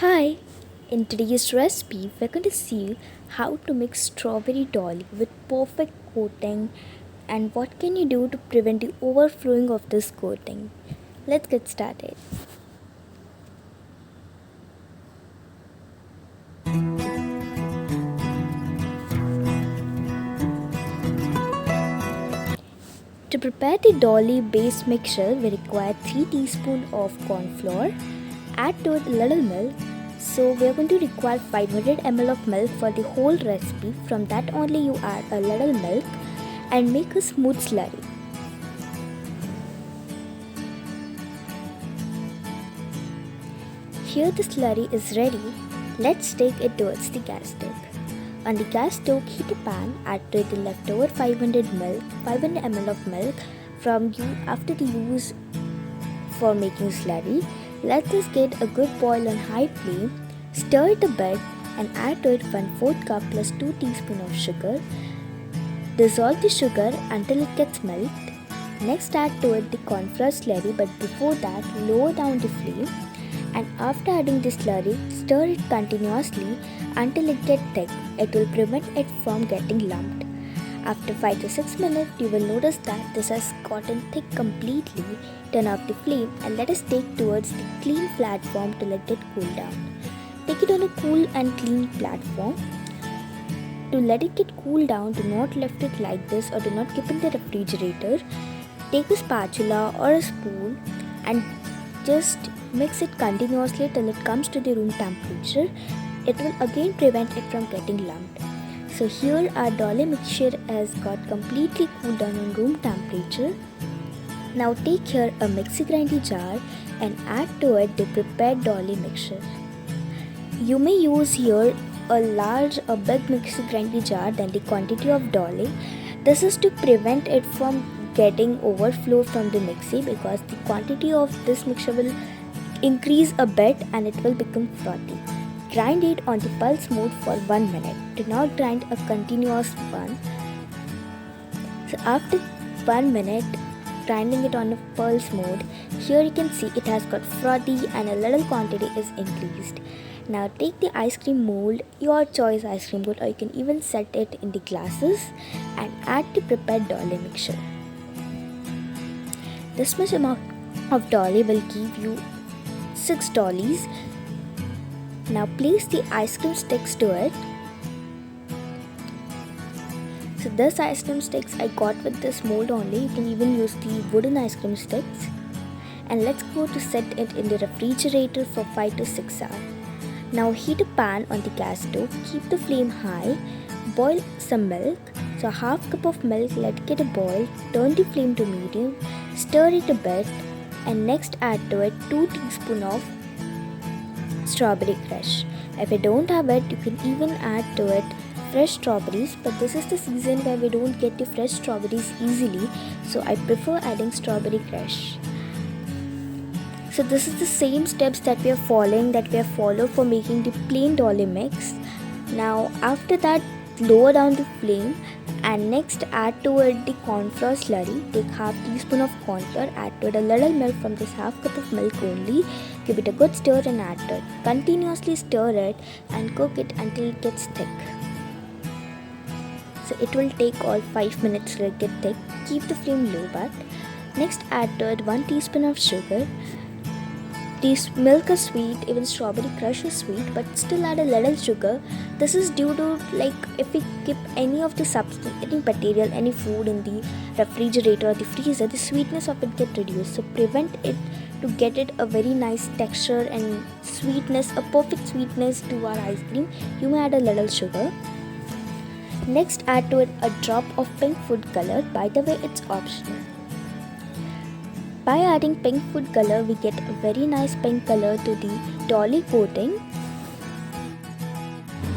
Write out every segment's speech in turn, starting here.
Hi! In today's recipe, we're going to see how to make strawberry dolly with perfect coating and what can you do to prevent the overflowing of this coating. Let's get started. To prepare the dolly base mixture, we require 3 teaspoons of corn flour. Add to it a little milk. So we are going to require 500 ml of milk for the whole recipe. From that only you add a little milk and make a smooth slurry. Here the slurry is ready. Let's take it towards the gas stove. On the gas stove, heat a pan, add to it the leftover 500 ml of milk from you after the use for making slurry. Let this get a good boil on high flame. Stir it a bit and add to it 1/4 cup plus 2 teaspoons of sugar. Dissolve the sugar until it gets melt. Next add to it the cornflour slurry, but before that lower down the flame, and after adding the slurry, stir it continuously until it gets thick. It will prevent it from getting lumped. After 5 to 6 minutes, you will notice that this has gotten thick completely. Turn off the flame and let us take towards the clean platform to let it cool down. Take it on a cool and clean platform. To let it get cool down, do not left it like this or do not keep in the refrigerator. Take a spatula or a spoon and just mix it continuously till it comes to the room temperature. It will again prevent it from getting lumped. So here our dolly mixture has got completely cooled down on room temperature. Now take here a mixie grinding jar and add to it the prepared dolly mixture. You may use here a big mixie grinding jar than the quantity of dolly. This is to prevent it from getting overflow from the mixie, because the quantity of this mixture will increase a bit and it will become frothy. Grind it on the pulse mode for 1 minute. Do not grind a continuous one. So after 1 minute grinding it on a pulse mode, here you can see it has got frothy and a little quantity is increased. Now take the ice cream mold, your choice ice cream mold, or you can even set it in the glasses and add the prepared dolly mixture. This much amount of dolly will give you 6 dollies. Now place the ice cream sticks to it. So this ice cream sticks I got with this mold only. You can even use the wooden ice cream sticks. And let's go to set it in the refrigerator for 5 to 6 hours. Now heat a pan on the gas stove. Keep the flame high. Boil some milk. So half cup of milk, let it get a boil. Turn the flame to medium. Stir it a bit. And next add to it 2 teaspoons of strawberry crush. If you don't have it, you can even add to it fresh strawberries, but this is the season where we don't get the fresh strawberries easily, so I prefer adding strawberry crush. So this is the same steps that we are followed for making the plain dolly mix. Now after that, lower down the flame and next add to it the cornflour slurry. Take half teaspoon of cornflour, add to it a little milk from this half cup of milk only. Give it a good stir and add to it. Continuously stir it and cook it until it gets thick. So it will take all 5 minutes to get thick. Keep the flame low but. Next add to it 1 teaspoon of sugar. This milk is sweet, even strawberry crush is sweet, but still add a little sugar. This is due to, like, if we keep any of the substance, any material, any food in the refrigerator or the freezer, the sweetness of it get reduced. So prevent it to get it a very nice texture and sweetness, a perfect sweetness to our ice cream. You may add a little sugar. Next add to it a drop of pink food color. By the way, it's optional. By adding pink food color, we get a very nice pink color to the dolly coating.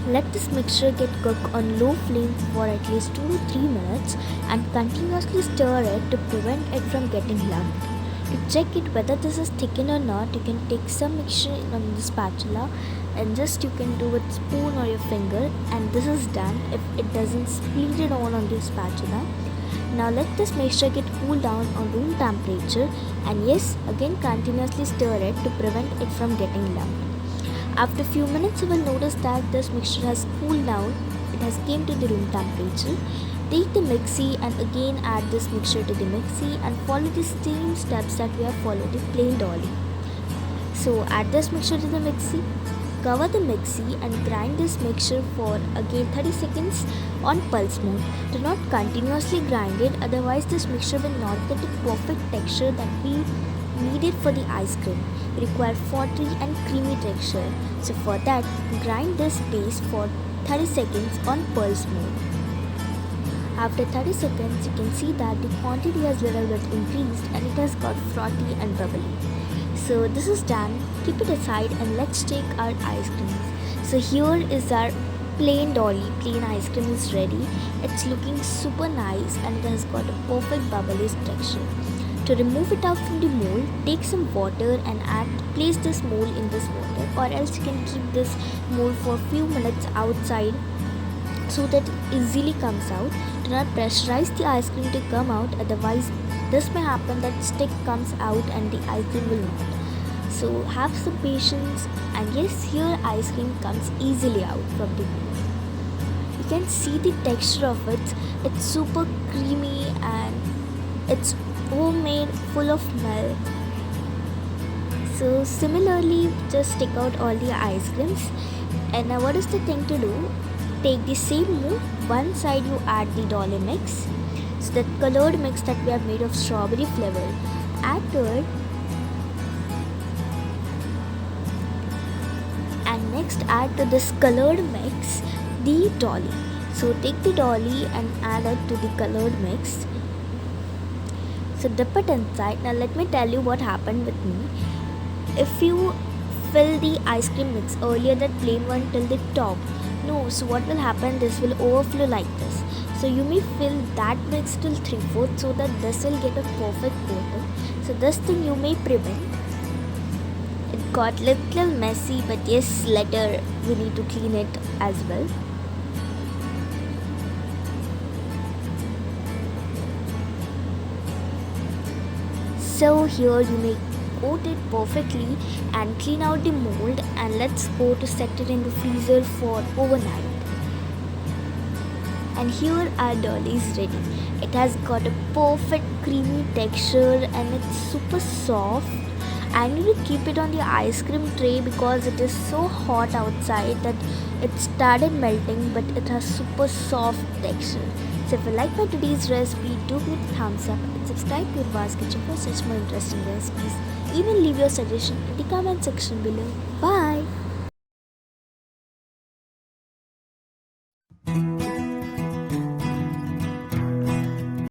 Let this mixture get cooked on low flame for at least 2 to 3 minutes and continuously stir it to prevent it from getting lumped. To check it whether this is thickened or not, you can take some mixture on the spatula and just you can do with spoon or your finger, and this is done if it doesn't split it on the spatula. Now let this mixture get cooled down on room temperature and yes, again continuously stir it to prevent it from getting lumped. After a few minutes, you will notice that this mixture has cooled down. It has came to the room temperature. Take the mixie and again add this mixture to the mixie and follow the same steps that we have followed in plain dolly. So add this mixture to the mixie, cover the mixie and grind this mixture for again 30 seconds on pulse mode. Do not continuously grind it, otherwise this mixture will not get the perfect texture that we needed for the ice cream. We require watery and creamy texture. So for that, grind this paste for 30 seconds on pulse mode. After 30 seconds, you can see that the quantity has little bit increased and it has got frothy and bubbly. So this is done. Keep it aside and let's take our ice cream. So here is our plain dolly. Plain ice cream is ready. It's looking super nice and it has got a perfect bubbly texture. To remove it out from the mold, take some water and place this mold in this water, or else you can keep this mold for a few minutes outside so that it easily comes out. Do not pressurize the ice cream to come out, otherwise this may happen that stick comes out and the ice cream will not. So have some patience, and yes, here ice cream comes easily out from the mold. You can see the texture of it. It's super creamy and it's homemade, full of milk. So similarly, just take out all the ice creams. And now what is the thing to do? Take the same mold, one side you add the dolly mix, so that colored mix that we have made of strawberry flavor, add to it, and next add to this colored mix the dolly. So take the dolly and add it to the colored mix. So dip it inside. Now let me tell you what happened with me. If you fill the ice cream mix earlier that plain one till the top, no, so what will happen, this will overflow like this. So you may fill that mix till 3/4 so that this will get a perfect coating. So this thing you may prevent. It got little messy, but yes, later we need to clean it as well. So here you may coat it perfectly and clean out the mold, and let's go to set it in the freezer for overnight. And here our dolly is ready. It has got a perfect creamy texture and it's super soft. I need to keep it on the ice cream tray because it is so hot outside that it started melting, but it has super soft texture. So if you like my today's recipe, do give it a thumbs up and subscribe to Purva's Kitchen for such more interesting recipes. Even leave your suggestion in the comment section below. Bye!